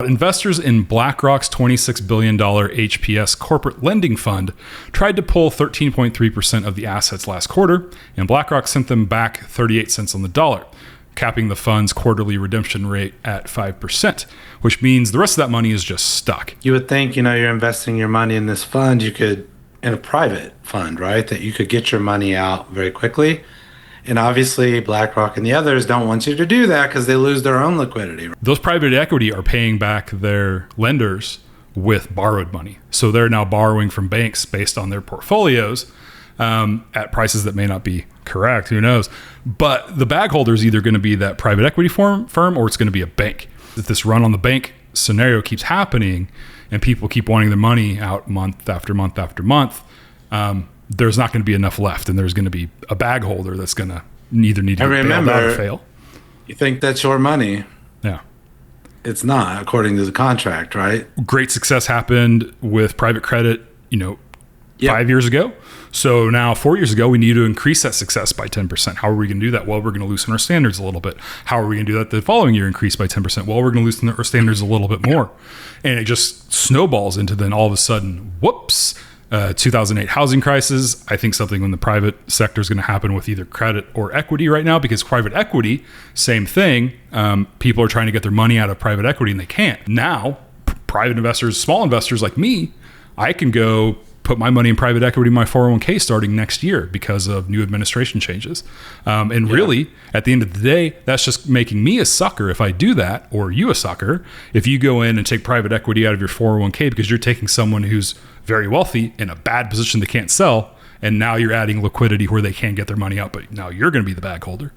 investors in BlackRock's $26 billion HPS corporate lending fund tried to pull 13.3% of the assets last quarter, and BlackRock sent them back 38 cents on the dollar, capping the fund's quarterly redemption rate at 5%, which means the rest of that money is just stuck. You would think, you're investing your money in this fund, in a private fund, right? That you could get your money out very quickly. And obviously, BlackRock and the others don't want you to do that because they lose their own liquidity. Those private equity are paying back their lenders with borrowed money. So they're now borrowing from banks based on their portfolios at prices that may not be correct. Who knows? But the bag holder is either going to be that private equity firm or it's going to be a bank. If this run on the bank scenario keeps happening and people keep wanting their money out month after month after month, there's not going to be enough left, and there's going to be a bag holder that's going to either need to bail out or fail. You think that's your money. Yeah. It's not, according to the contract, right? Great success happened with private credit, 5 years ago. So now 4 years ago, we need to increase that success by 10%. How are we going to do that? Well, we're going to loosen our standards a little bit. How are we going to do that the following year, increase by 10%? Well, we're going to loosen our standards a little bit more. And it just snowballs into then all of a sudden, whoops, 2008 housing crisis. I think something in the private sector is going to happen with either credit or equity right now, because private equity, same thing. People are trying to get their money out of private equity and they can't. Now, private investors, small investors like me, I can go put my money in private equity in my 401k starting next year because of new administration changes. Really, at the end of the day, that's just making me a sucker if I do that, or you a sucker if you go in and take private equity out of your 401k because you're taking someone who's very wealthy in a bad position they can't sell, and now you're adding liquidity where they can't get their money out, but now you're going to be the bag holder.